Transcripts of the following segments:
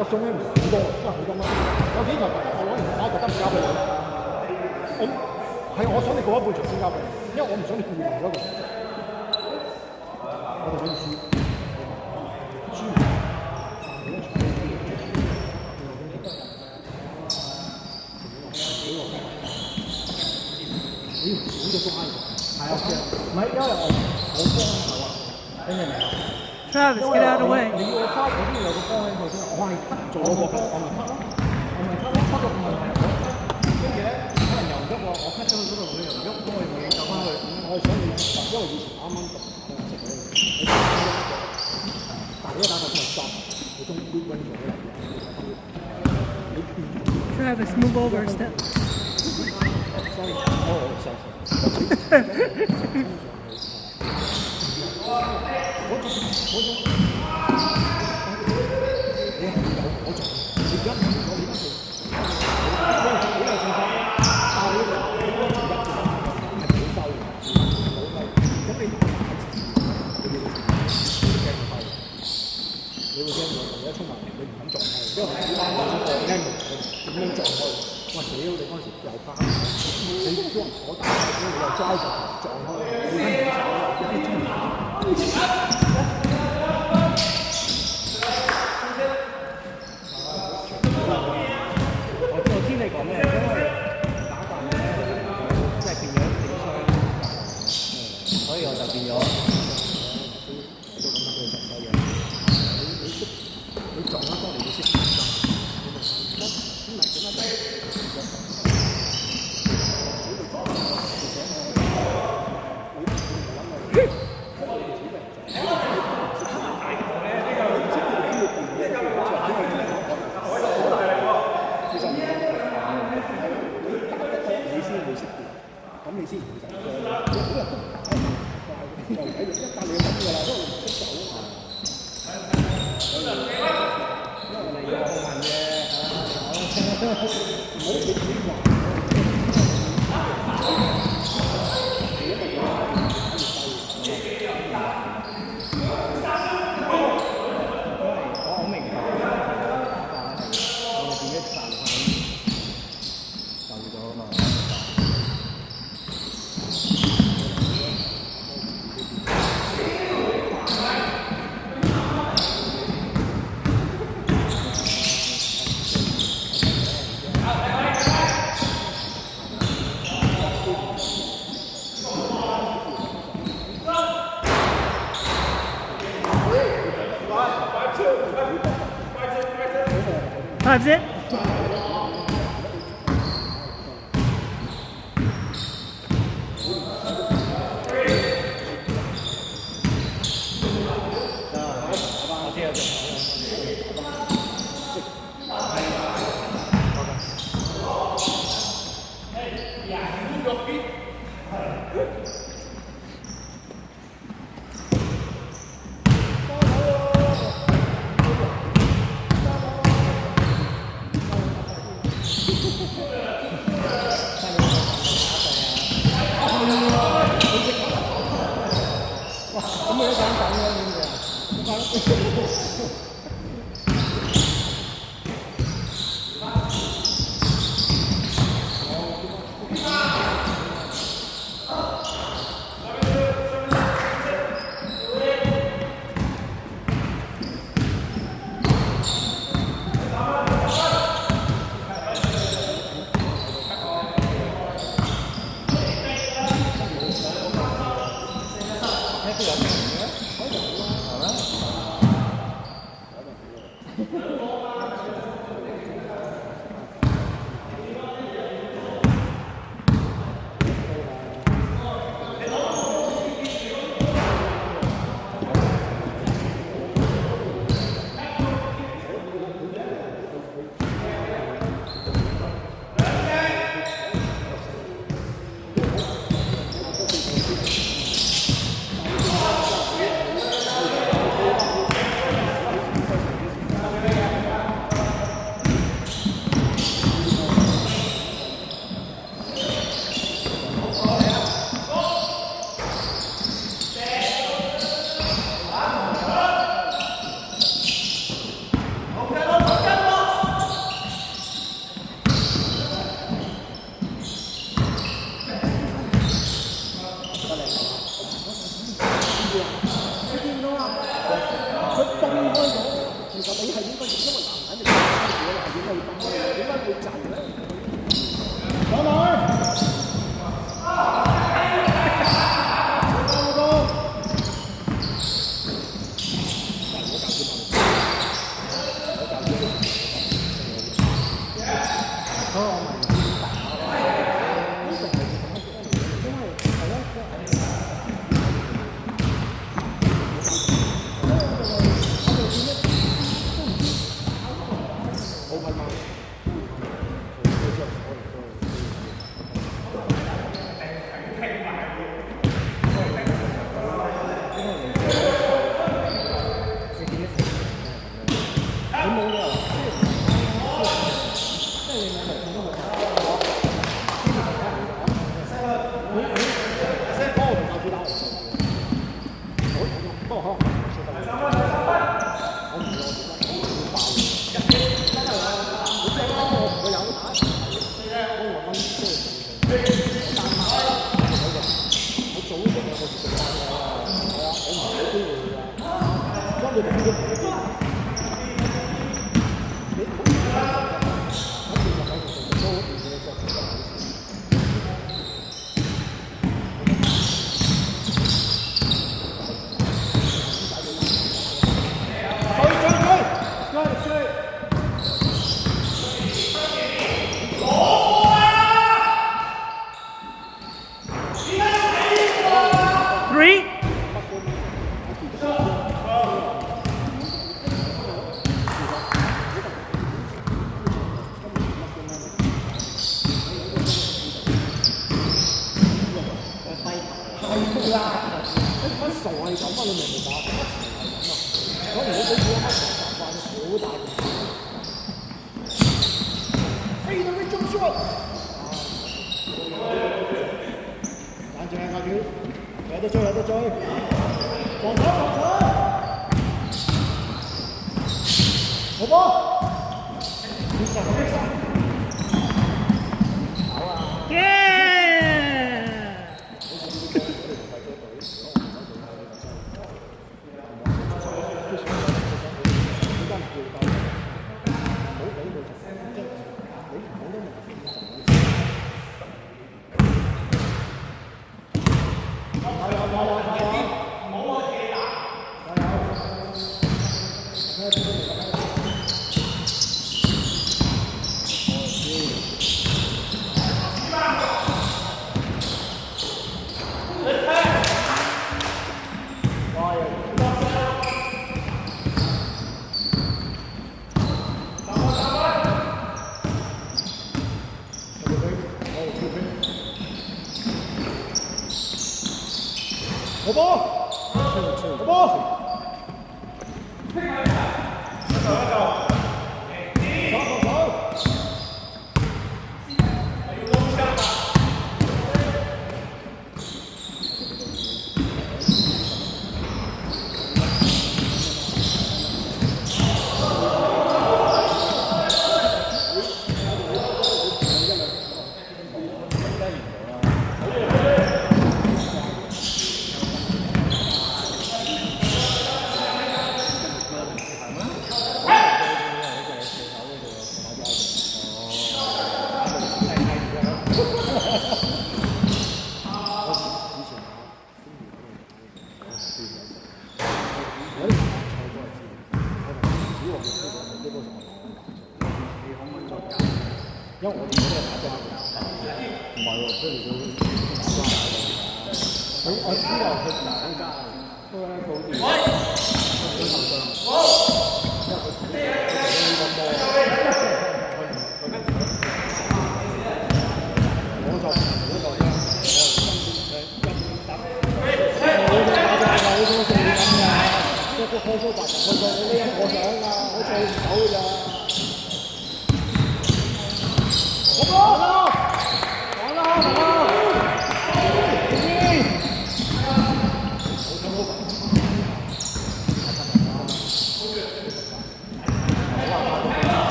個送咧好多，真係好多蚊。有幾場我攞完打特登唔交俾你，我想你過一半場先交俾你，因為我唔想你顧慮嗰個。我哋可以輸。Travis, get out of the way. 你要我揸嗰啲有個方喺度先，我係做嗰個，我咪拍咯，拍到咁樣，跟住咧可能又唔得喎，我 cut 咗去嗰度佢又唔喐，咁我咪走翻去，我係想你，因為以前啱啱讀識嗰啲，但係你一打就咁嚟裝，你中 loop 咗嚟。Travis, move over a step. Sorry. Oh, sorry. 你會驚我一衝埋嚟，你唔肯撞開，因為你話我驚點樣撞開？我屌你嗰陣時又加，你都我打你又齋撞開，你跟住你衝埋。我知你講咩，因為打慣咧，即係變咗整傷，所以我就變咗。你撞得多你會識撞，咁咪點啊？你先會識掂，咁你先唔會就一笪你就得㗎啦，都唔識走。That's it. 點解會窒咧？上來！Three. Yeah.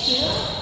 Yeah.